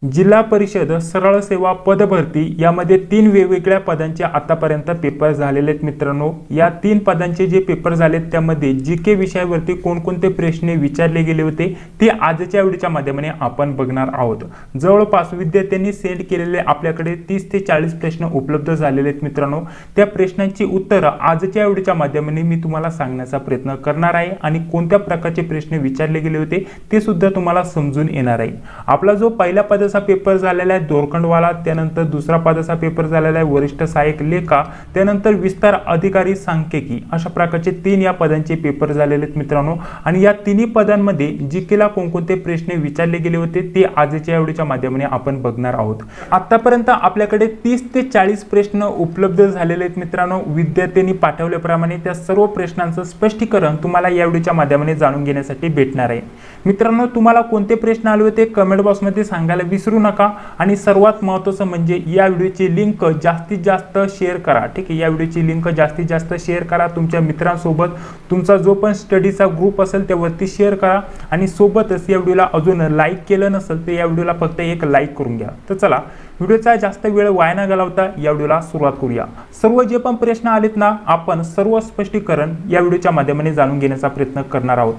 जिल्हा परिषद सरळ सेवा पदभरती यामध्ये 3 वेगवेगळ्या पदांचे आतापर्यंत पेपर झालेले आहेत मित्रांनो। या 3 पदांचे जे पेपर झालेत त्यामध्ये जीके विषयावरती कोणकोणते प्रश्न विचारले गेले होते ते आजच्या व्हिडिओच्या माध्यमाने आपण बघणार आहोत। जवळपास विद्यार्थ्यांनी सेंड केलेले आपल्याकडे 30 ते 40 प्रश्न उपलब्ध झालेले आहेत मित्रांनो। त्या प्रश्नांची उत्तरे आजच्या व्हिडिओच्या माध्यमाने मी तुम्हाला सांगण्याचा प्रयत्न करणार आहे आणि कोणत्या प्रकारचे प्रश्न विचारले गेले होते ते सुद्धा तुम्हाला समजून येणार आहे। आपला जो पहिला पदाचा पेपर झालेला आहे दोरखंडवाला, त्यानंतर दुसरा पदाचा पेपर झालेला आहे वरिष्ठ सहाय्यक लेखा, त्यानंतर विस्तार अधिकारी सांख्यिकी, अशा प्रकारचे 3 या पदांचे पेपर झालेले आहेत मित्रांनो। आणि या तिन्ही पदांमध्ये जीकेला कोणकोणते प्रश्न विचारले गेले होते ते आजच्या व्हिडिओच्या माध्यमाने आपण बघणार आहोत। आतापर्यंत आपल्याकडे 30 ते 40 प्रश्न उपलब्ध झालेले आहेत मित्रांनो। विद्यार्थ्यांनी पाठवल्याप्रमाणे त्या सर्व प्रश्नांचं स्पष्टीकरण तुम्हाला या व्हिडिओच्या माध्यमाने जाणून घेण्यासाठी भेटणार आहे मित्रांनो। तुम्हाला कोणते प्रश्न आले होते कमेंट बॉक्समध्ये सांगायला विसरू नका आणि सर्वात महत्त्वाचं म्हणजे या व्हिडिओची लिंक जास्तीत जास्त शेअर करा। ठीक आहे, या व्हिडिओची लिंक जास्तीत जास्त शेअर करा तुमच्या मित्रांसोबत। तुमचा जो पण स्टडीचा ग्रुप असेल त्यावरती शेअर करा आणि सोबतच या व्हिडिओला अजून लाईक केलं नसेल तर या व्हिडिओला फक्त एक लाईक करून घ्या। तर चला व्हिडिओचा जास्त वेळ वाया न घालवता या व्हिडिओला सुरुवात करूया। सर्व जे पण प्रश्न आलेत ना आपण सर्व स्पष्टीकरण या व्हिडिओच्या माध्यमाने जाणून घेण्याचा प्रयत्न करणार आहोत।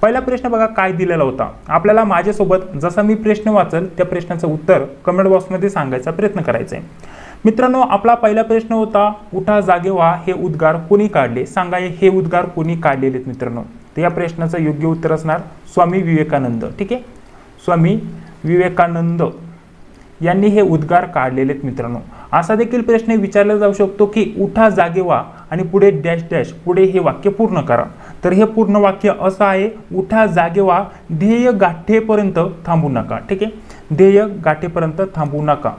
पहिला प्रश्न बघा काय दिलेला होता आपल्याला। माझ्यासोबत जसा मी प्रश्न वाचल त्या प्रश्नाचं उत्तर कमेंट बॉक्समध्ये सांगायचा प्रयत्न करायचा आहे मित्रांनो। आपला पहिला प्रश्न होता उठा जागे व्हा हे उद्गार कोणी काढले, सांगा हे उद्गार कोणी काढलेले आहेत मित्रांनो। तर या प्रश्नाचं योग्य उत्तर असणार स्वामी विवेकानंद। ठीक आहे, स्वामी विवेकानंद यांनी हे उद्गार काढलेले आहेत मित्रांनो। असा देखील प्रश्न विचारला जाऊ शकतो की उठा जागे व्हा आणि पुढे डॅश डॅश पुढे हे वाक्य पूर्ण करा। तर हे पूर्ण वाक्य असं आहे उठा जागे व्हा ध्येय गाठेपर्यंत थांबू नका। ठीक आहे, ध्येय गाठेपर्यंत थांबू नका,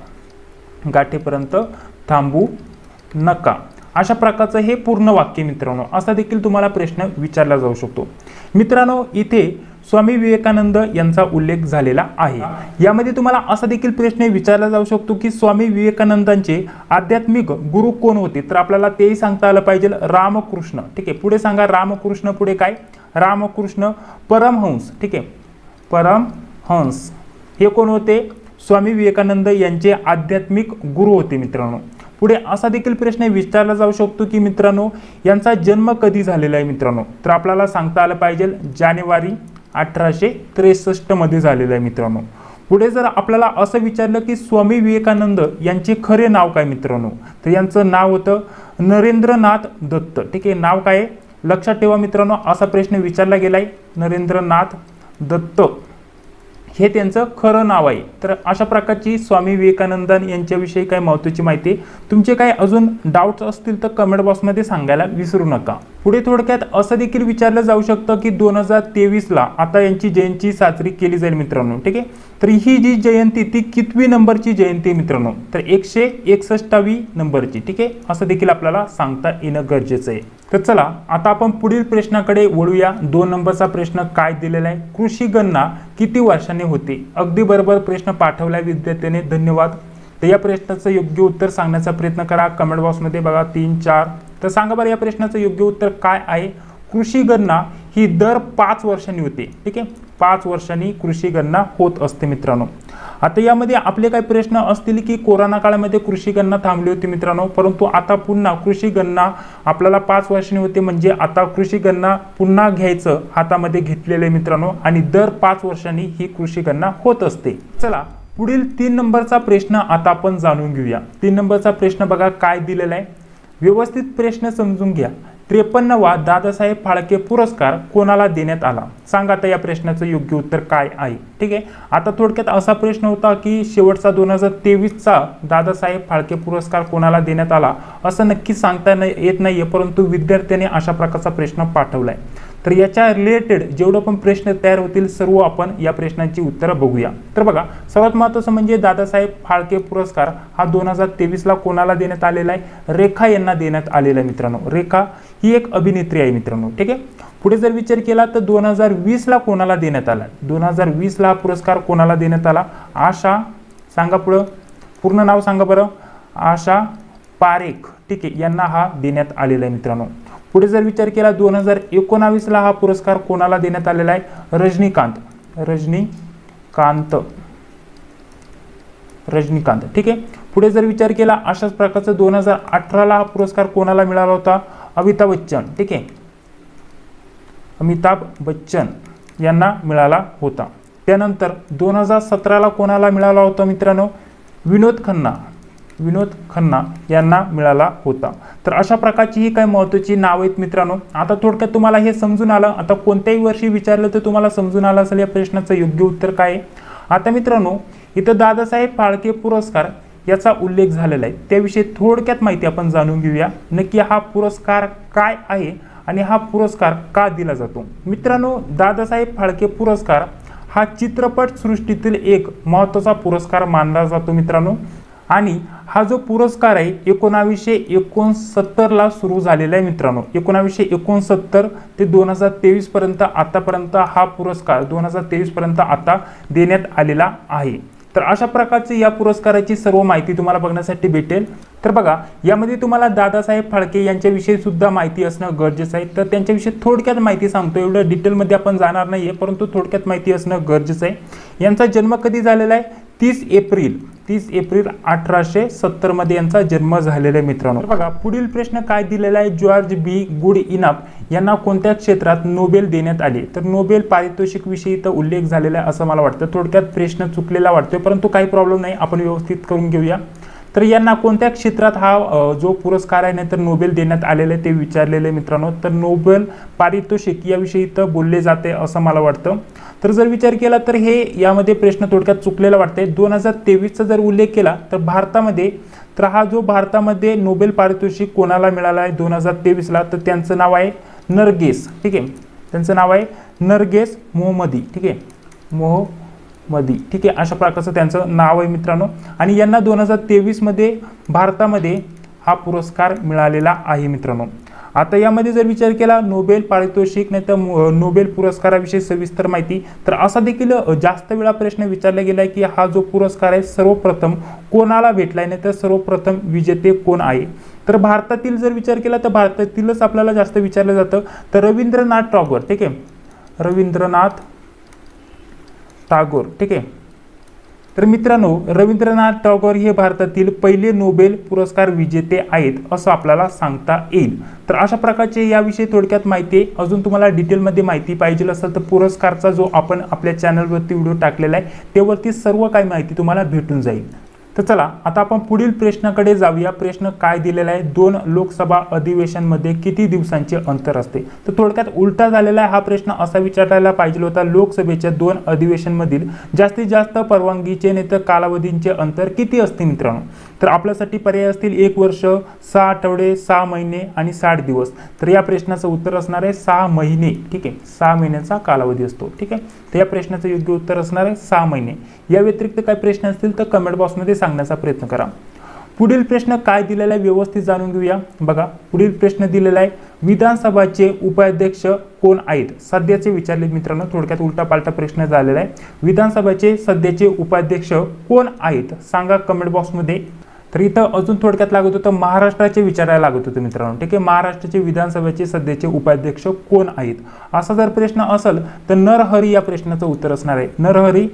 गाठेपर्यंत थांबू नका, अशा प्रकारचं हे पूर्ण वाक्य मित्रांनो। असा देखील तुम्हाला प्रश्न विचारला जाऊ शकतो मित्रांनो। इथे स्वामी विवेकानंद यांचा उल्लेख झालेला आहे। यामध्ये तुम्हाला असा देखील प्रश्न विचारला जाऊ शकतो की स्वामी विवेकानंदांचे आध्यात्मिक गुरु कोण होते, तर आपल्याला तेही सांगता आलं पाहिजे रामकृष्ण। ठीक आहे, पुढे सांगा रामकृष्ण, पुढे काय रामकृष्ण परमहंस। ठीक आहे, परमहंस हे कोण होते, स्वामी विवेकानंद यांचे आध्यात्मिक गुरु होते मित्रांनो। पुढे असा देखील प्रश्न विचारला जाऊ शकतो की मित्रांनो यांचा जन्म कधी झालेला आहे मित्रांनो, तर आपल्याला सांगता आलं पाहिजे जानेवारी 1863 मध्ये झालेला आहे मित्रांनो। पुढे जर आपल्याला असं विचारलं की स्वामी विवेकानंद यांचे खरे नाव काय मित्रांनो, तर यांचं नाव होतं नरेंद्रनाथ दत्त। ठीक आहे, नाव काय लक्षात ठेवा मित्रांनो, असा प्रश्न विचारला गेलाय नरेंद्रनाथ दत्त हे त्यांचं खरं नाव आहे। तर अशा प्रकारची स्वामी विवेकानंद यांच्याविषयी काय महत्त्वाची माहिती तुमचे काय अजून डाऊट्स असतील तर कमेंट बॉक्समध्ये सांगायला विसरू नका। पुढे थोडक्यात असं देखील विचारलं जाऊ शकतं की 2023ला आता यांची जयंती साजरी केली जाईल मित्रांनो। ठीक आहे, तर ही जी जयंती ती कितवी नंबरची जयंती आहे मित्रांनो, तर 161वी नंबरची। ठीक आहे, असं देखील आपल्याला सांगता येणं गरजेचं आहे। तर चला आता आपण पुढील प्रश्नाकडे वळूया। 2 नंबरचा प्रश्न काय दिलेला आहे, कृषी गणना किती वर्षांनी होते। अगदी बरोबर प्रश्न पाठवला विद्यार्थ्याने, धन्यवाद। तर या प्रश्नाचं योग्य उत्तर सांगण्याचा प्रयत्न करा कमेंट बॉक्समध्ये बघा 3 4। तर सांगा बरं या प्रश्नाचं योग्य उत्तर काय आहे। कृषी गणना ही दर 5 वर्षांनी होते। ठीक आहे, 5 वर्षांनी कृषी गणना होत असते मित्रांनो। आता यामध्ये आपले काही प्रश्न असतील की कोरोना काळामध्ये कृषी गणना थांबली होती मित्रांनो, परंतु आता पुन्हा कृषी गणना आपल्याला 5 वर्षांनी होते, म्हणजे आता कृषी गणना पुन्हा घ्यायचं हातामध्ये घेतलेलं आहे मित्रांनो आणि दर 5 वर्षांनी ही कृषी गणना होत असते। चला पुढील 3 नंबरचा प्रश्न आता आपण जाणून घेऊया। 3 नंबरचा प्रश्न बघा काय दिलेला आहे, व्यवस्थित प्रश्न समजून घ्या। 53वा दादासाहेब फाळके पुरस्कार कोणाला देण्यात आला, सांगा आता या प्रश्नाचं योग्य उत्तर काय आहे। ठीक आहे, आता थोडक्यात असा प्रश्न होता की शेवटचा 2023चा दादासाहेब फाळके पुरस्कार कोणाला देण्यात आला असं नक्की सांगता येत नाहीये, परंतु विद्यार्थ्याने अशा प्रकारचा प्रश्न पाठवलाय। तर याच्या रिलेटेड जेवढं पण प्रश्न तयार होतील सर्व आपण या प्रश्नांची उत्तरं बघूया। तर बघा सर्वात महत्त्वाचं म्हणजे दादासाहेब फाळके पुरस्कार हा 2023ला कोणाला देण्यात आलेला आहे, रेखा यांना देण्यात आलेला आहे मित्रांनो। रेखा ही एक अभिनेत्री आहे मित्रांनो। ठीक आहे, पुढे जर विचार केला तर 2020ला कोणाला देण्यात आला, 2020ला हा पुरस्कार कोणाला देण्यात आला, आशा, सांगा पुढं पूर्ण नाव सांगा बरं, आशा पारेख। ठीक आहे, यांना हा देण्यात आलेला आहे मित्रांनो। पुढे जर विचार केला 2019ला हा पुरस्कार कोणाला देण्यात आलेला आहे, रजनीकांत, रजनीकांत रजनीकांत, ठीक आहे। पुढे जर विचार केला अशाच प्रकारचा 2018ला हा पुरस्कार कोणाला मिळाला होता? अमिताभ बच्चन, ठीक आहे, अमिताभ बच्चन यांना मिळाला होता। त्यानंतर 2017ला कोणाला मिळाला होता मित्रांनो? विनोद खन्ना यांना मिळाला होता। तर अशा प्रकारची ही काही महत्त्वाची नावे आहेत मित्रांनो। आता थोडक्यात तुम्हाला हे समजून आलं, आता कोणत्याही वर्षी विचारलं तर तुम्हाला समजून आलं असेल या प्रश्नाचं योग्य उत्तर काय आहे। आता मित्रांनो इथं दादासाहेब फाळके पुरस्कार याचा उल्लेख झालेला आहे, त्याविषयी थोडक्यात माहिती आपण जाणून घेऊया। नक्की हा पुरस्कार काय आहे आणि हा पुरस्कार का दिला जातो? मित्रांनो दादासाहेब फाळके पुरस्कार हा चित्रपट सृष्टीतील एक महत्त्वाचा पुरस्कार मानला जातो मित्रांनो। आणि हा जो पुरस्कार आहे 1969ला सुरू झालेला आहे मित्रांनो। 1969 ते 2023 पर्यंत आतापर्यंत हा पुरस्कार 2023 पर्यंत आता देण्यात आलेला आहे। तर अशा प्रकारची या पुरस्काराची सर्व माहिती तुम्हाला बघण्यासाठी भेटेल। तर बघा यामध्ये तुम्हाला दादासाहेब फाळके यांच्याविषयी सुद्धा माहिती असणं गरजेचं आहे। तर त्यांच्याविषयी थोडक्यात माहिती सांगतो, एवढं डिटेलमध्ये आपण जाणार नाहीये, परंतु थोडक्यात माहिती असणं गरजेचं आहे। यांचा जन्म कधी झालेला आहे? 30 एप्रिल 1870 मध्ये यांचा जन्म झालेला आहे मित्रांनो। बघा पुढील प्रश्न काय दिलेला आहे? जॉर्ज बी गुड इनफ यांना कोणत्या क्षेत्रात नोबेल देण्यात आले? तर नोबेल पारितोषिक विषयी तर उल्लेख झालेला आहे असं मला वाटतं। थोडक्यात प्रश्न चुकलेला वाटतोय, परंतु काही प्रॉब्लेम नाही, आपण व्यवस्थित करून घेऊया। तर यांना कोणत्या क्षेत्रात हा जो पुरस्कार आहे तर नोबेल देण्यात आलेले ते विचारलेले मित्रांनो। तर नोबेल पारितोषिक याविषयी तर बोलले जाते असं मला वाटतं। तर जर विचार केला तर हे यामध्ये प्रश्न थोडक्यात चुकलेला वाटतंय। 2023चा जर उल्लेख केला तर भारतामध्ये, तर हा जो भारतामध्ये नोबेल पारितोषिक कोणाला मिळाला आहे 2023ला? तर त्यांचं नाव आहे नरगेस, ठीक आहे, त्यांचं नाव आहे नरगेस मोहम्मदी, ठीक आहे, मोहम्मदी, ठीक आहे, अशा प्रकारचं त्यांचं नाव आहे मित्रांनो। आणि यांना 2023 मध्ये भारतामध्ये हा पुरस्कार मिळालेला आहे मित्रांनो। आता यामध्ये जर विचार केला नोबेल पारितोषिक नाही तर नोबेल पुरस्काराविषयी सविस्तर माहिती, तर असा देखील जास्त वेळा प्रश्न विचारला गेला की हा जो पुरस्कार आहे सर्वप्रथम कोणाला भेटलाय नाही तर सर्वप्रथम विजेते कोण आहे? तर भारतातील जर विचार केला तर भारतातीलच आपल्याला जास्त विचारलं जातं। तर रवींद्रनाथ टागोर, ठीक आहे, रवींद्रनाथ टागोर, ठीक आहे। तर मित्रांनो रवींद्रनाथ टागोर हे भारतातील पहिले नोबेल पुरस्कार विजेते आहेत असं आपल्याला सांगता येईल। तर अशा प्रकारचे याविषयी थोडक्यात माहिती आहे। अजून तुम्हाला डिटेलमध्ये माहिती पाहिजे असेल तर पुरस्कारचा जो आपण आपल्या चॅनलवरती व्हिडिओ टाकलेला आहे त्यावरती सर्व काही माहिती तुम्हाला भेटून जाईल। तर चला आता आपण पुढील प्रश्नाकडे जाऊया। प्रश्न काय दिलेला आहे? 2 लोकसभा अधिवेशनमध्ये किती दिवसांचे अंतर असते? तर थोडक्यात उलटा झालेला आहे हा प्रश्न। असा विचारायला पाहिजे होता लोकसभेच्या 2 अधिवेशनमधील जास्तीत जास्त परवानगीचे नाही तर कालावधींचे अंतर किती असते मित्रांनो? तर आपल्यासाठी पर्याय असतील 1 वर्ष, 6 आठवडे, 6 महिने आणि 60 दिवस। तर या प्रश्नाचं उत्तर असणार आहे 6 महिने, ठीक आहे, 6 महिन्यांचा कालावधी असतो, ठीक आहे। तर या प्रश्नाचं योग्य उत्तर असणार आहे 6 महिने। या व्यतिरिक्त काही प्रश्न असतील तर कमेंट बॉक्समध्ये सांगण्याचा प्रयत्न करा। पुढील प्रश्न काय दिलेला आहे व्यवस्थित जाणून घेऊया। बघा पुढील प्रश्न दिलेला आहे विधानसभाचे उपाध्यक्ष कोण आहेत? सध्याचे विचारले मित्रांनो, थोडक्यात उलटा पालटा प्रश्न झालेला आहे। विधानसभाचे सध्याचे उपाध्यक्ष कोण आहेत सांगा कमेंट बॉक्समध्ये। तर इथं अजून थोडक्यात लागत होतं महाराष्ट्राचे विचारायला लागत होतं मित्रांनो, ठीक आहे, महाराष्ट्राचे विधानसभेचे सध्याचे उपाध्यक्ष कोण आहेत असा जर प्रश्न असेल तर नरहरी या प्रश्नाचं उत्तर असणार आहे नरहरी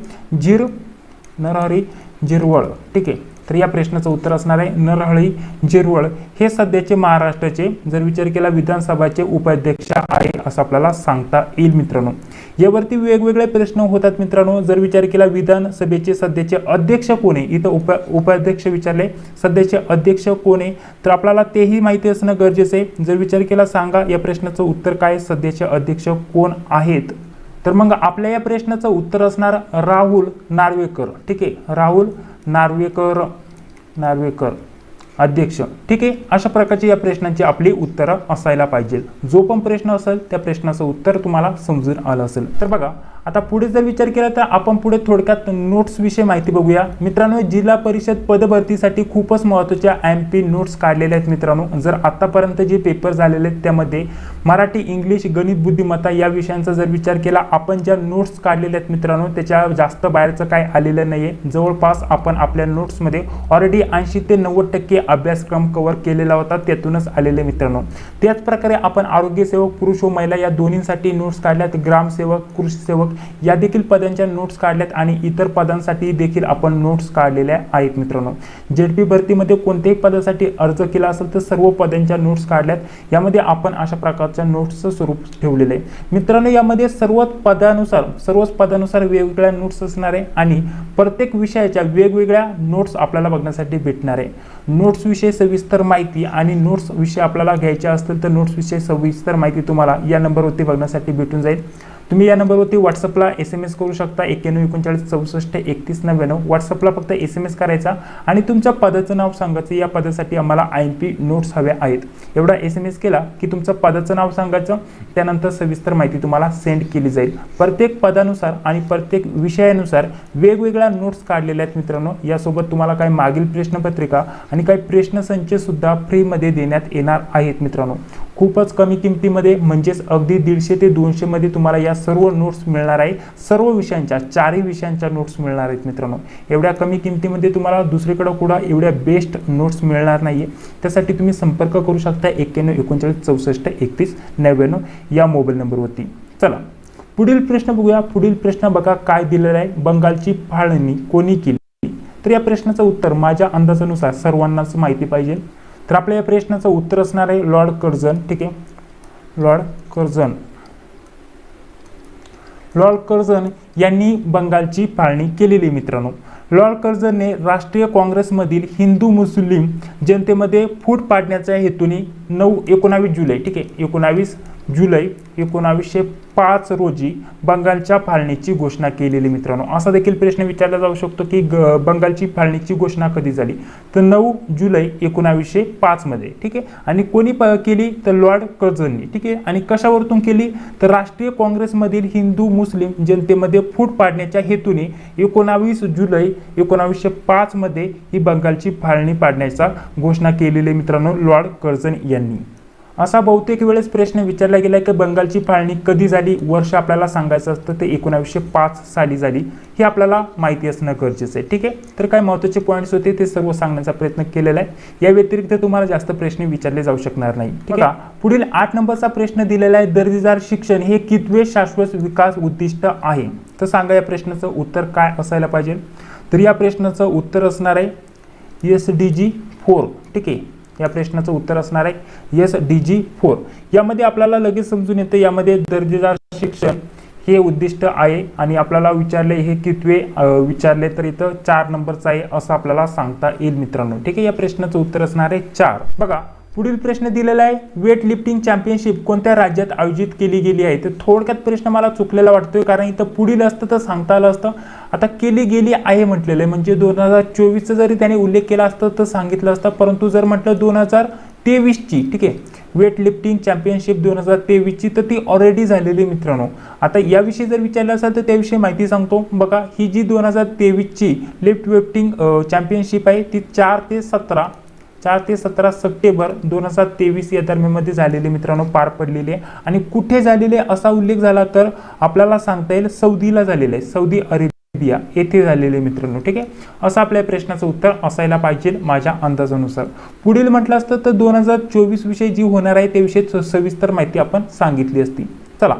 झिरवळ, ठीक आहे। तर या प्रश्नाचं उत्तर असणार आहे नरहरी झिरवळ हे सध्याचे महाराष्ट्राचे जर विचार केला विधानसभाचे उपाध्यक्ष आहे असं आपल्याला सांगता येईल मित्रांनो। यावरती वेगवेगळे प्रश्न होतात मित्रांनो। जर विचार केला विधानसभेचे सध्याचे अध्यक्ष कोण आहे, इथं उपाध्यक्ष विचारले, सध्याचे अध्यक्ष कोण आहे तर आपल्याला तेही माहिती असणं गरजेचं आहे। जर विचार केला सांगा या प्रश्नाचं उत्तर काय, सध्याचे अध्यक्ष कोण आहेत? तर मग आपल्या या प्रश्नाचं उत्तर असणार राहुल नार्वेकर, ठीक आहे, राहुल नार्वेकर अध्यक्ष, ठीक आहे। अशा प्रकारची या प्रश्नांची आपली उत्तरं असायला पाहिजे। जो पण प्रश्न असेल त्या प्रश्नाचं उत्तर तुम्हाला समजून आलं असेल। तर बघा आता पुढे जर विचार केला तर आपण पुढे थोडक्यात नोट्स विषयी माहिती बघूया मित्रांनो। जिल्हा परिषद पदभरतीसाठी खूपच महत्त्वाच्या MP नोट्स काढलेल्या आहेत मित्रांनो। जर आतापर्यंत जे पेपर झालेले आहेत त्यामध्ये मराठी, इंग्लिश, गणित, बुद्धिमत्ता या विषयांचा जर विचार केला आपण ज्या नोट्स काढलेल्या आहेत मित्रांनो त्याच्या जास्त बाहेरचं काय आलेलं नाहीये। जवळपास आपण आपल्या नोट्समध्ये ऑलरेडी 80 ते 90% अभ्यासक्रम कव्हर केलेला होता, त्यातूनच आलेले मित्रांनो। त्याच प्रकारे आपण आरोग्य सेवक पुरुष व महिला या दोन्हींसाठी नोट्स काढल्यात, ग्रामसेवक, कृषी सेवक या देखील पदांच्या नोट्स काढल्यात आणि इतर पदांसाठी देखील आपण नोट्स काढलेल्या आहेत मित्रांनो। जेडपी भरतीमध्ये कोणत्याही पदासाठी अर्ज केला असेल तर सर्व पदांच्या नोट्स काढल्यात। यामध्ये आपण अशा प्रकारच्या नोट्सचं स्वरूप ठेवलेलं आहे मित्रांनो। यामध्ये सर्वच पदानुसार वेगवेगळ्या नोट्स असणार आहे आणि प्रत्येक विषयाच्या वेगवेगळ्या नोट्स आपल्याला बघण्यासाठी भेटणार आहे। नोट्स विषयी सविस्तर माहिती आणि नोट्स विषय आपल्याला घ्यायचे असतील तर नोट्स विषयी सविस्तर माहिती तुम्हाला या नंबरवरती बघण्यासाठी भेटून जाईल। तुम्ही या नंबरवरती व्हॉट्सअपला SMS करू शकता 9139643199। व्हॉट्सअपला फक्त SMS करायचा आणि तुमच्या पदाचं नाव सांगायचं। या पदासाठी आम्हाला IMP नोट्स हव्या आहेत। एवढा SMS केला की तुमचं पदाचं नाव सांगायचं, त्यानंतर सविस्तर माहिती तुम्हाला सेंड केली जाईल। प्रत्येक पदानुसार आणि प्रत्येक विषयानुसार वेगवेगळ्या नोट्स काढलेल्या आहेत मित्रांनो। यासोबत तुम्हाला काही मागील प्रश्नपत्रिका आणि काही प्रश्नसंच सुद्धा फ्रीमध्ये देण्यात येणार आहेत मित्रांनो। खूपच कमी किमतीमध्ये म्हणजेच अगदी 150 ते 200 मध्ये तुम्हाला या सर्व नोट्स मिळणार आहे। सर्व विषयांच्या 4ही विषयांच्या नोट्स मिळणार आहेत मित्रांनो। एवढ्या कमी किमतीमध्ये तुम्हाला दुसरीकडे कुठं एवढ्या बेस्ट नोट्स मिळणार नाहीये। त्यासाठी तुम्ही संपर्क करू शकता 9139643199 या मोबाईल नंबरवरती। चला पुढील प्रश्न बघूया। पुढील प्रश्न बघा काय दिलेला आहे, बंगालची फाळणी कोणी केली? तर या प्रश्नाचं उत्तर माझ्या अंदाजानुसार सर्वांनाच माहिती पाहिजे। तर आपल्या या प्रश्नाचं उत्तर असणार आहे लॉर्ड कर्झन। ठीक आहे, लॉर्ड कर्झन यांनी बंगालची फाळणी केलेली मित्रांनो। लॉर्ड कर्झनने राष्ट्रीय काँग्रेसमधील हिंदू मुस्लिम जनतेमध्ये फूट पाडण्याच्या हेतूने 19 जुलै, ठीक आहे, 19 जुलै 1905 रोजी बंगालच्या फाळणीची घोषणा केलेली मित्रांनो। असा देखील प्रश्न विचारला जाऊ शकतो की बंगालची फाळणीची घोषणा कधी झाली? तर 9 जुलै 1905 मध्ये। ठीक आहे, आणि कोणी केली? तर लॉर्ड कर्झननी। ठीक आहे, आणि कशावरतून केली? तर राष्ट्रीय काँग्रेसमधील हिंदू मुस्लिम जनतेमध्ये फूट पाडण्याच्या हेतूने 19 जुलै 1905 मध्ये ही बंगालची फाळणी पाडण्याचा घोषणा केलेली मित्रांनो लॉर्ड कर्झन यांनी। असा बहुतेक वेळेस प्रश्न विचारला गेला की बंगालची फाळणी कधी झाली, वर्ष आपल्याला सांगायचं असतं ते 1905 साली झाली, हे आपल्याला माहिती असणं गरजेचं आहे। ठीक आहे, तर काय महत्त्वाचे पॉईंट्स होते ते सर्व सांगण्याचा प्रयत्न केलेला आहे। या व्यतिरिक्त तुम्हाला जास्त प्रश्न विचारले जाऊ शकणार नाही। ठीक आहे, पुढील 8 नंबरचा प्रश्न दिलेला आहे, दर्जेदार शिक्षण हे कितवे शाश्वत विकास उद्दिष्ट आहे? तर सांगा या प्रश्नाचं उत्तर काय असायला पाहिजे? तर या प्रश्नाचं उत्तर असणार आहे SDG 4। ठीक आहे, या प्रश्नाचं उत्तर असणार आहे SDG 4। यामध्ये आपल्याला लगेच समजून येतं यामध्ये दर्जेदार शिक्षण हे उद्दिष्ट आहे आणि आपल्याला विचारले हे कितवे विचारले तर इथं 4 नंबरचं आहे असं आपल्याला सांगता येईल मित्रांनो। ठीक आहे, या प्रश्नाचं उत्तर असणार आहे 4। बघा पुढील प्रश्न दिलेला आहे, वेट लिफ्टिंग चॅम्पियनशिप कोणत्या राज्यात आयोजित केली गेली आहे? तर थोडक्यात प्रश्न मला चुकलेला वाटतोय, कारण इथं पुढील असतं तर सांगता आलं असतं। आता केली गेली आहे म्हटलेलं आहे, म्हणजे 2024 जरी त्याने उल्लेख केला असता तर सांगितलं असतं, परंतु जर म्हटलं 2023 ची, ठीक आहे, वेट लिफ्टिंग चॅम्पियनशिप 2023 ची, तर ती ऑलरेडी झालेली मित्रांनो। आता याविषयी जर विचारलं असेल तर त्याविषयी माहिती सांगतो। बघा ही जी 2023 ची लिफ्ट लिफ्टिंग चॅम्पियनशिप आहे ती 4 ते 17 सप्टेंबर 2023 या दरम्यानमध्ये झालेले मित्रांनो, पार पडलेले आणि कुठे झालेले असा उल्लेख झाला तर आपल्याला सांगता येईल सौदीला झालेले आहे, सौदी अरेबिया येथे झालेले मित्रांनो। ठीक आहे, असं आपल्या प्रश्नाचं उत्तर असायला पाहिजे माझ्या अंदाजानुसार। पुढील म्हटलं असतं तर 2024 विषयी जी होणार आहे त्याविषयी सविस्तर माहिती आपण सांगितली असती। चला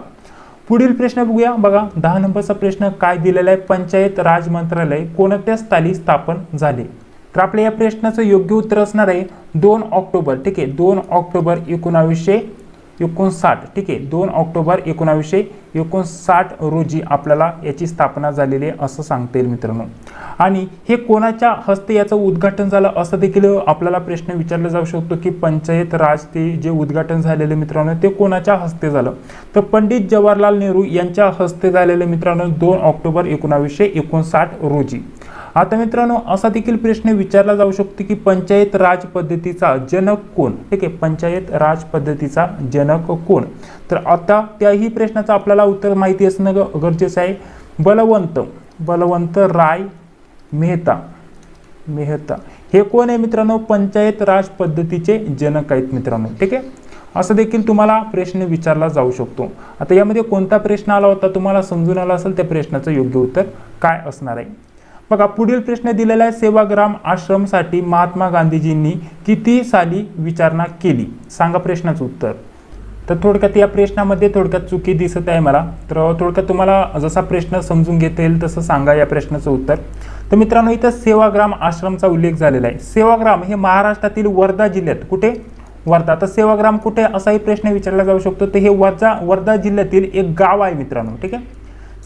पुढील प्रश्न बघूया। बघा 10 नंबरचा प्रश्न काय दिलेला आहे, पंचायत राज मंत्रालय कोणत्या साली स्थापन झाले? तर आपल्या या प्रश्नाचं योग्य उत्तर असणार आहे 2 ऑक्टोबर। ठीक आहे, 2 ऑक्टोबर 1959। ठीक आहे, 2 ऑक्टोबर 1959 रोजी आपल्याला याची स्थापना झालेली आहे असं सांगता येईल मित्रांनो। आणि हे कोणाच्या हस्ते याचं उद्घाटन झालं असं देखील आपल्याला प्रश्न विचारला जाऊ शकतो की पंचायत राज ते जे उद्घाटन झालेले मित्रांनो ते कोणाच्या हस्ते झालं? तर पंडित जवाहरलाल नेहरू यांच्या हस्ते झालेले मित्रांनो 2 ऑक्टोबर 1959 रोजी। आता मित्रांनो असा देखील प्रश्न विचारला जाऊ शकतो की पंचायत राज पद्धतीचा जनक कोण? ठीक आहे, पंचायत राज पद्धतीचा जनक कोण? तर आता त्याही प्रश्नाचं आपल्याला उत्तर माहिती असणं गरजेचं आहे। बलवंत राय मेहता हे कोण आहे मित्रांनो? पंचायत राज पद्धतीचे जनक आहेत मित्रांनो। ठीक आहे, असं देखील तुम्हाला प्रश्न विचारला जाऊ शकतो। आता यामध्ये कोणता प्रश्न आला होता तुम्हाला समजून आला असेल त्या प्रश्नाचं योग्य उत्तर काय असणार आहे? बघा पुढील प्रश्न दिलेला आहे, सेवाग्राम आश्रमसाठी महात्मा गांधीजींनी किती साली विचारणा केली? सांगा प्रश्नाचं उत्तर। तर थोडक्यात या प्रश्नामध्ये थोडक्यात चुकी दिसत आहे मला. तर थोडक्यात तुम्हाला जसा प्रश्न समजून घेता येईल तसं सांगा या प्रश्नाचं उत्तर. तर मित्रांनो इथं सेवाग्राम आश्रमचा उल्लेख झालेला आहे. सेवाग्राम हे महाराष्ट्रातील वर्धा जिल्ह्यात, कुठे? वर्धा. तर सेवाग्राम कुठे असाही प्रश्न विचारला जाऊ शकतो. तर हे वर्धा जिल्ह्यातील एक गाव आहे मित्रांनो. ठीक आहे,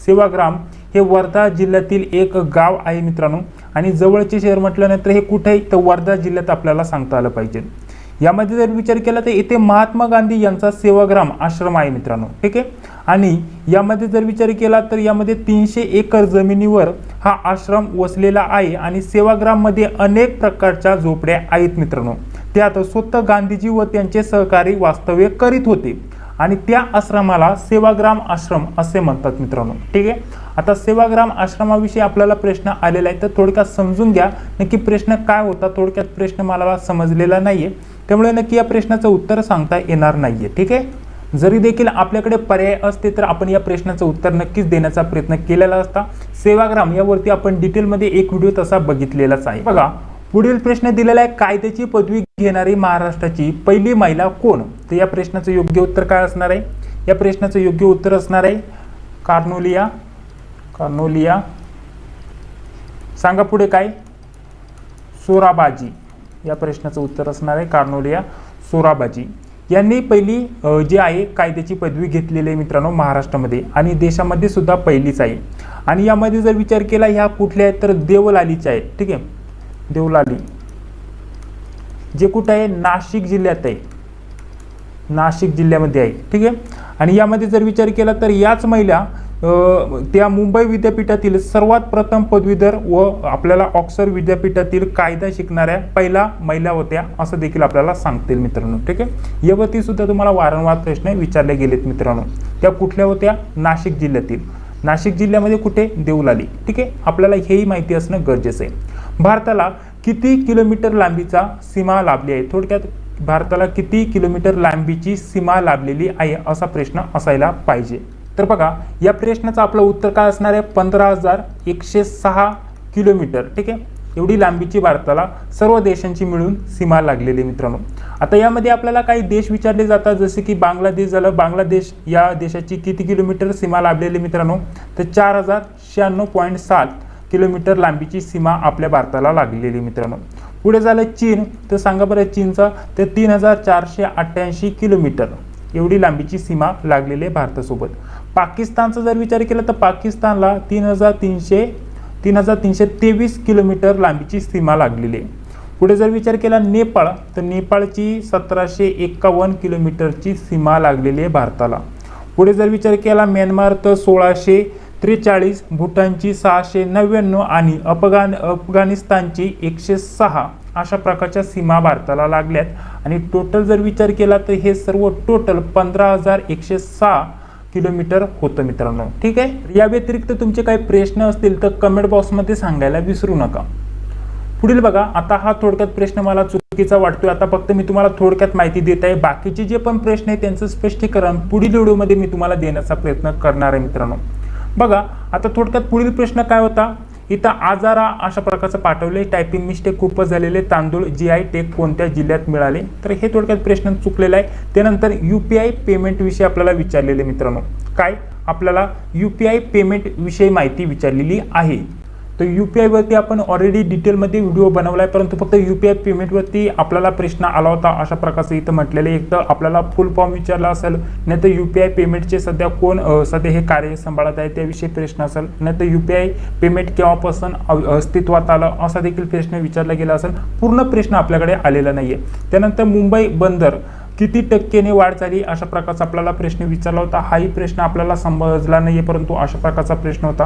सेवाग्राम हे वर्धा जिल्ह्यातील एक गाव आहे मित्रांनो. आणि जवळचे शहर म्हटल्यानंतर हे कुठे आहे? तर वर्धा जिल्ह्यात आपल्याला सांगता आलं पाहिजे. यामध्ये जर विचार केला तर इथे महात्मा गांधी यांचा सेवाग्राम आश्रम आहे मित्रांनो. ठीक आहे, आणि यामध्ये जर विचार केला तर यामध्ये 300 एकर जमिनीवर हा आश्रम वसलेला आहे. आणि सेवाग्राममध्ये अनेक प्रकारच्या झोपड्या आहेत मित्रांनो. त्यात स्वतः गांधीजी व त्यांचे सहकारी वास्तव्य करीत होते आणि त्या आश्रमाला सेवाग्राम आश्रम असे म्हणतात मित्रांनो. ठीक आहे, आता सेवाग्राम आश्रमाविषयी आपल्याला प्रश्न आलेला आहे. तर थोडक्यात समजून घ्या नक्की प्रश्न काय होता. थोडक्यात प्रश्न मला समजलेला नाहीये, त्यामुळे नक्की या प्रश्नाचं उत्तर सांगता येणार नाहीये. ठीक आहे, जरी देखील आपल्याकडे पर्याय असते तर आपण या प्रश्नाचं उत्तर नक्कीच देण्याचा प्रयत्न केलेला असता. सेवाग्राम यावरती आपण डिटेलमध्ये एक व्हिडिओ तसा बघितलेलाच आहे. बघा, पुढील प्रश्न दिलेला आहे, कायद्याची पदवी घेणारी महाराष्ट्राची पहिली महिला कोण? तर या प्रश्नाचं योग्य उत्तर काय असणार आहे? या प्रश्नाचं योग्य उत्तर असणार आहे कार्नोलिया. सांगा पुढे काय? सोराबाजी. या प्रश्नाचं उत्तर असणार आहे कार्नोलिया सोराबाजी. यांनी पहिली जी आहे कायद्याची पदवी घेतलेली आहे मित्रांनो महाराष्ट्रामध्ये, आणि देशामध्ये सुद्धा पहिलीच आहे. आणि यामध्ये जर विचार केला ह्या कुठल्या आहेत तर देवलालीच्या आहेत. ठीक आहे, देवलाली जे कुठे आहे? नाशिक जिल्ह्यात आहे, नाशिक जिल्ह्यामध्ये आहे. ठीक आहे, आणि यामध्ये जर विचार केला तर याच महिला त्या मुंबई विद्यापीठातील सर्वात प्रथम पदवीधर व आपल्याला ऑक्सफर्ड विद्यापीठातील कायदा शिकणाऱ्या पहिला महिला होत्या असं देखील आपल्याला सांगतील मित्रांनो. ठीक आहे, यावरती सुद्धा तुम्हाला वारंवार प्रश्न विचारले गेलेत मित्रांनो. त्या कुठल्या होत्या? नाशिक जिल्ह्यातील. नाशिक जिल्ह्यामध्ये कुठे? देवलाली. ठीक आहे, आपल्याला हेही माहिती असणं गरजेचं आहे. भारताला किती किलोमीटर लांबीचा सीमा लाभली आहे? थोडक्यात भारताला किती किलोमीटर लांबीची सीमा लाभलेली आहे असा प्रश्न असायला पाहिजे. तर बघा, या प्रश्नाचं आपलं उत्तर काय असणार आहे? 15,106 किलोमीटर. ठीक आहे, एवढी लांबीची भारताला सर्व देशांची मिळून सीमा लागलेली मित्रांनो. आता यामध्ये आपल्याला काही देश विचारले जातात, जसे की बांगलादेश झालं. बांगलादेश या देशाची किती किलोमीटर सीमा लाभलेली मित्रांनो? तर 4096.7 किलोमीटर लांबीची सीमा आपल्या भारताला लागलेली मित्रांनो. पुढे झालं चीन. तर सांगा बरं चीनचा? तर 3488 किलोमीटर एवढी लांबीची सीमा लागलेली आहे भारतासोबत. पाकिस्तानचा जर विचार केला तर पाकिस्तानला 3323 किलोमीटर लांबीची सीमा लागलेली आहे. पुढे जर विचार केला नेपाळ, तर नेपाळची 1751 किलोमीटरची सीमा लागलेली आहे भारताला. पुढे जर विचार केला म्यानमार, तर 1643, भूटानची 699 आणि अफगाणिस्तानची 106 अशा प्रकारच्या सीमा भारताला लागल्यात. आणि टोटल जर विचार केला तर हे सर्व टोटल 15,106 किलोमीटर होतं मित्रांनो. ठीक आहे, या व्यतिरिक्त तुमचे काही प्रश्न असतील तर कमेंट बॉक्समध्ये सांगायला विसरू नका. पुढील बघा, आता हा थोडक्यात प्रश्न मला चुकीचा वाटतोय. आता फक्त मी तुम्हाला थोडक्यात माहिती देत आहे. बाकीचे जे पण प्रश्न आहेत त्यांचं स्पष्टीकरण पुढील व्हिडिओमध्ये मी तुम्हाला देण्याचा प्रयत्न करणार आहे मित्रांनो. बघा, आता थोडक्यात पुढील प्रश्न काय होता? इथं आजारा अशा प्रकारचं पाठवले. टायपिंग मिस्टेक खूपच झालेले. तांदूळ GI टॅग कोणत्या जिल्ह्यात मिळाले? तर हे थोडक्यात प्रश्न चुकलेला आहे. त्यानंतर UPI पेमेंट विषयी आपल्याला विचारलेले मित्रांनो. काय? आपल्याला UPI पेमेंट विषयी माहिती विचारलेली आहे. तर UPI वरती आपण ऑलरेडी डिटेलमध्ये व्हिडिओ बनवला आहे, परंतु फक्त UPI पेमेंटवरती आपल्याला प्रश्न आला होता अशा प्रकारचं इथं म्हटलेलं आहे. एक तर आपल्याला फुल फॉर्म विचारला असेल, नाही तर UPI पेमेंटचे सध्या कोण सध्या हे कार्य सांभाळत आहे त्याविषयी प्रश्न असेल, नाही तर UPI पेमेंट केव्हापासून अस्तित्वात आलं असा देखील प्रश्न विचारला गेला असेल. पूर्ण प्रश्न आपल्याकडे आलेला नाहीये. त्यानंतर मुंबई बंदर किती टक्क्याने वाढ झाली अशा प्रकारचा आपल्याला प्रश्न विचारला होता. हाही प्रश्न आपल्याला समजला नाहीये, परंतु अशा प्रकारचा प्रश्न होता.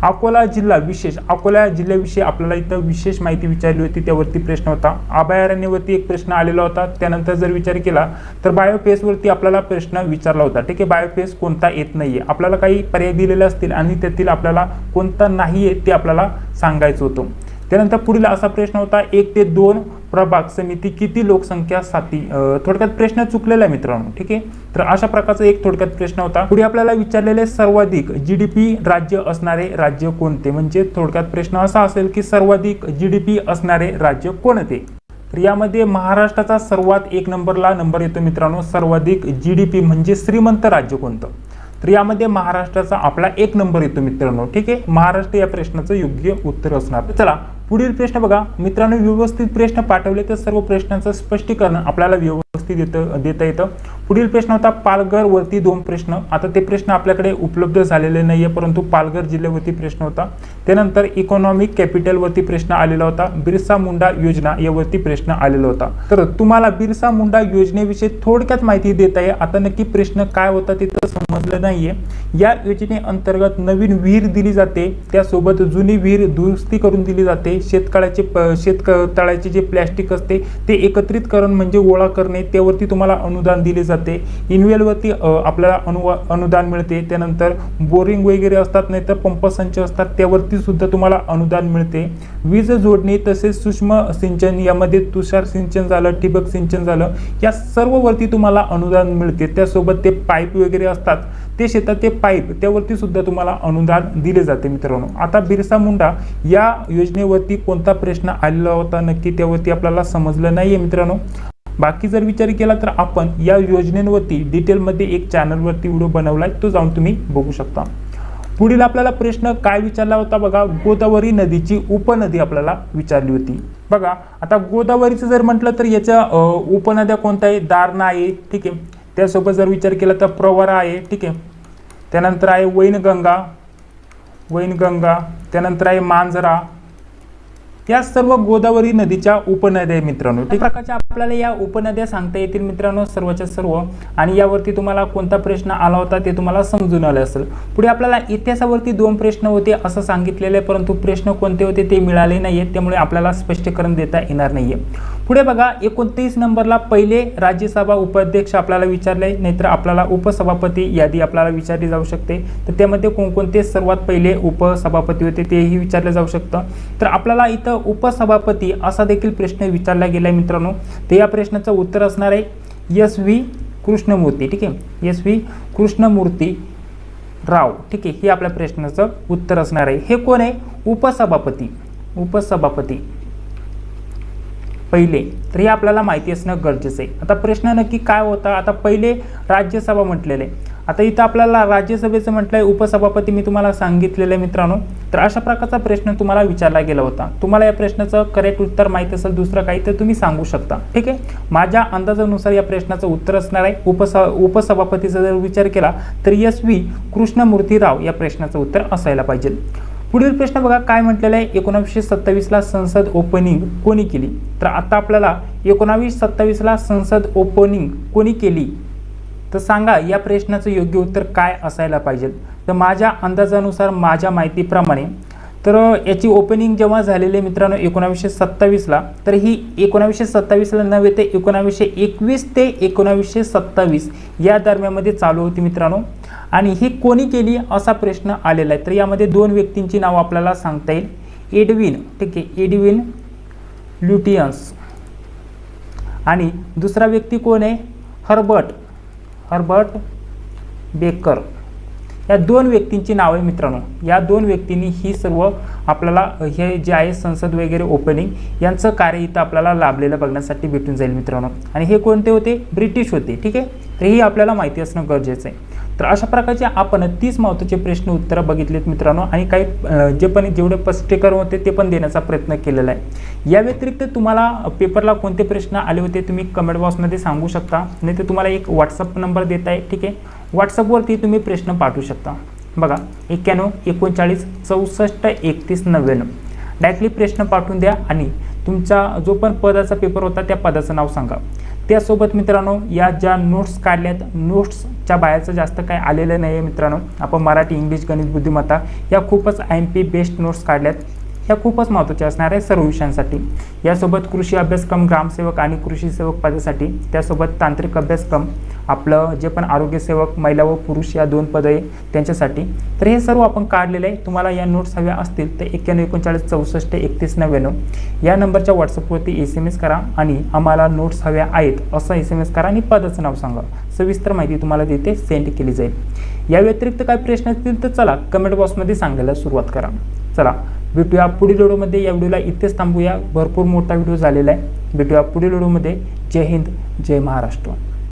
अकोला जिल्हा विशेष, अकोला जिल्ह्याविषयी आपल्याला इथं विशेष माहिती विचारली होती, त्यावरती प्रश्न होता. अभयारण्यावरती एक प्रश्न आलेला होता. त्यानंतर जर विचार केला तर बायोफेसवरती आपल्याला प्रश्न विचारला होता. ठीक आहे, बायोफेस कोणता येत नाहीये. आपल्याला काही पर्याय दिलेले असतील आणि त्यातील आपल्याला कोणता नाहीये ते आपल्याला सांगायचं होतं. त्यानंतर पुढील असा प्रश्न होता, 1 ते 2 प्रभाग समिती किती लोकसंख्या साथी? थोडक्यात प्रश्न चुकलेला आहे मित्रांनो. ठीक आहे, तर अशा प्रकारचा एक थोडक्यात प्रश्न होता. पुढे आपल्याला विचारलेले सर्वाधिक GDP राज्य असणारे राज्य कोणते? म्हणजे थोडक्यात प्रश्न असा असेल की सर्वाधिक GDP असणारे राज्य कोणते? तर यामध्ये महाराष्ट्राचा सर्वात एक नंबरला नंबर येतो मित्रांनो, सर्वाधिक GDP म्हणजे श्रीमंत राज्य कोणतं? तर यामध्ये महाराष्ट्राचा आपला एक नंबर येतो मित्रांनो, ठीक आहे। महाराष्ट्र या प्रश्नाचं योग्य उत्तर असणार। चला पुढील प्रश्न बघा मित्रांनो, व्यवस्थित प्रश्न पाठवले तर सर्व प्रश्नांचं स्पष्टीकरण आपल्याला व्यवस्थित देता येतं। पुढील प्रश्न होता पालघर वरती 2 प्रश्न। आता ते प्रश्न आपल्याकडे उपलब्ध झालेले नाहीये, परंतु पालघर जिल्ह्यावरती प्रश्न होता। त्यानंतर इकॉनॉमिक कॅपिटल वरती प्रश्न आलेला होता, बिरसा मुंडा योजना यावरती प्रश्न आलेला होता। तर तुम्हाला बिरसा मुंडा योजनेविषयी थोडक्यात माहिती देता येईल। आता नक्की प्रश्न काय होता ते तर समजलं नाहीये। या योजनेअंतर्गत नवीन विहीर दिली जाते, त्यासोबत जुनी विहीर दुरुस्ती करून दिली जाते। शेततळ्याचे जे प्लॅस्टिक असते ते एकत्रितकरण म्हणजे गोळा करणे, त्यावरती तुम्हाला अनुदान दिले जाते। इनवेलवरती आपल्याला अनुदान मिळते। त्यानंतर बोरिंग वगैरे असतात, नाहीतर पंपसंच असतात, त्यावरती सुद्धा तुम्हाला अनुदान मिळते। वीज जोडणी तसेच सूक्ष्म सिंचन, यामध्ये तुषार सिंचन झालं, ठिबक सिंचन झालं, या सर्व वरती तुम्हाला अनुदान मिळते। त्यासोबत ते पाईप वगैरे असतात, ते शेतात ते पाईप, त्यावरती सुद्धा तुम्हाला अनुदान दिले जाते मित्रांनो। आता बिरसा मुंडा या योजनेवरती कोणता प्रश्न आलेला होता नक्की त्यावरती आपल्याला समजलं नाहीये मित्रांनो। बाकी जर विचार केला तर आपण या योजनेवरती डिटेलमध्ये एक चॅनलवरती व्हिडिओ बनवलाय, तो जाऊन तुम्ही बघू शकता। पुढील आपल्याला प्रश्न काय विचारला होता बघा, गोदावरी नदीची उपनदी आपल्याला विचारली होती। बघा आता गोदावरीचं जर म्हटलं तर याच्या उपनद्या कोणत्या आहे? दारणा आहे, ठीक आहे। त्यासोबत जर विचार केला तर प्रवरा आहे, ठीक आहे। त्यानंतर आहे वैनगंगा, त्यानंतर आहे मांजरा, या सर्व गोदावरी नदीच्या उपनद्या आहे मित्रांनो। ठीक प्रकारच्या आपल्याला या उपनद्या सांगता येतील मित्रांनो सर्वच्या सर्व, आणि यावरती तुम्हाला कोणता प्रश्न आला होता ते तुम्हाला समजून आले असेल। पुढे आपल्याला इतिहासावरती 2 प्रश्न होते असं सांगितलेले, परंतु प्रश्न कोणते होते ते मिळाले नाहीये, त्यामुळे आपल्याला स्पष्टीकरण देता येणार नाहीये। पुढे बघा 29 नंबरला पहिले राज्यसभा उपाध्यक्ष आपल्याला विचारले, नाहीतर आपल्याला उपसभापती यादी आपल्याला विचारली जाऊ शकते। तर त्यामध्ये कोणकोणते सर्वात पहिले उपसभापती होते तेही विचारले जाऊ शकतं। तर आपल्याला इथं उपसभापती असा देखील प्रश्न विचारला गेलाय मित्रांनो। तर या प्रश्नाचं उत्तर असणार आहे SV कृष्णमूर्ती, ठीक आहे। SV कृष्णमूर्ती राव, ठीक आहे, हे आपल्या प्रश्नाचं उत्तर असणार आहे। हे कोण आहे? उपसभापती पहिले, तर हे आपल्याला माहिती असणं गरजेचं आहे। आता प्रश्न नक्की काय होता? आता पहिले राज्यसभा म्हटलेले, आता इथं आपल्याला राज्यसभेचं म्हटलंय, उपसभापती मी तुम्हाला सांगितलेलं आहे मित्रांनो। तर अशा प्रकारचा प्रश्न तुम्हाला विचारला गेला होता। तुम्हाला या प्रश्नाचं करेक्ट उत्तर माहिती असेल दुसरं काही तर तुम्ही सांगू शकता, ठीक आहे। माझ्या अंदाजानुसार या प्रश्नाचं उत्तर असणार आहे उपसभापतीचा जर विचार केला तर SV कृष्णमूर्ती राव या प्रश्नाचं उत्तर असायला पाहिजे। पुढील प्रश्न बघा काय म्हटलेलं आहे, 1927ला संसद ओपनिंग कोणी केली? तर आता आपल्याला 1927ला संसद ओपनिंग कोणी केली तर सांगा, या प्रश्नाचं योग्य उत्तर काय असायला पाहिजे? तर माझ्या अंदाजानुसार, माझ्या माहितीप्रमाणे, तर याची ओपनिंग जेव्हा झालेली मित्रांनो 1927ला, तर ही 1927ला नव्हे ते 1921 ते 1927 या दरम्यानमध्ये चालू होती मित्रांनो। आणि ही कोणी केली असा प्रश्न आलेला आहे। तर यामध्ये 2 व्यक्तींची नाव आपल्याला सांगता येईल, एडविन, ठीक आहे, एडविन ल्युटियन्स, आणि दुसरा व्यक्ती कोण आहे? Herbert baker. या 2 व्यक्तींची नावे मित्रांनो, या 2 व्यक्तींनी ही सर्व आपल्याला हे जे आहे संसद वगैरे ओपनिंग यांचं कार्य इथं आपल्याला लाभलेलं बघण्यासाठी भेटून जाईल मित्रांनो। आणि हे कोणते होते? ब्रिटिश होते, ठीक आहे। तर ही आपल्याला माहिती असणं गरजेचं आहे। तर अशा प्रकारचे आपण 30 महत्त्वाचे प्रश्न उत्तर बघितलेत मित्रांनो, आणि काही जेवढे स्पष्टीकरण होते ते पण देण्याचा प्रयत्न केलेला आहे। या व्यतिरिक्त तुम्हाला पेपरला कोणते प्रश्न आले होते तुम्ही कमेंट बॉक्समध्ये सांगू शकता, नाही तर तुम्हाला एक व्हॉट्सअप नंबर देता आहे, ठीक आहे। व्हॉट्सअपवरती तुम्ही प्रश्न पाठवू शकता। बघा 91 39 64 31 99 डायरेक्टली प्रश्न पाठवून द्या, आणि तुमचा जो पण पदाचा पेपर होता त्या पदाचं नाव सांगा। त्यासोबत मित्रांनो या ज्या नोट्स काढल्यात, नोट्सच्या बाहेरचं जास्त काय आलेलं नाही आहे मित्रांनो। आपण मराठी, इंग्लिश, गणित, बुद्धिमत्ता या खूपच IMP बेस्ट नोट्स काढल्यात, ह्या खूपच महत्त्वाच्या असणार आहे सर्व विषयांसाठी। यासोबत कृषी अभ्यासक्रम, ग्रामसेवक आणि कृषी सेवक पदासाठी, त्यासोबत तांत्रिक अभ्यासक्रम, आपलं जे पण आरोग्य सेवक महिला व पुरुष या 2 पदे त्यांच्यासाठी, तर हे सर्व आपण काढलेलं आहे। तुम्हाला या नोट्स हव्या असतील तर 91 39 64 31 99 या नंबरच्या व्हॉट्सअपवरती SMS करा, आणि आम्हाला नोट्स हव्या आहेत असं SMS करा, आणि पदाचं नाव सांगा। सविस्तर माहिती तुम्हाला तिथे सेंड केली जाईल। या व्यतिरिक्त काही प्रश्न असतील तर चला कमेंट बॉक्समध्ये सांगायला सुरुवात करा। चला भेटूया पुढील व्हिडिओमध्ये. या व्हिडिओला इथेच थांबूया, भरपूर मोठा व्हिडिओ झालेला आहे. भेटूया पुढील व्हिडिओमध्ये. जय हिंद, जय महाराष्ट्र.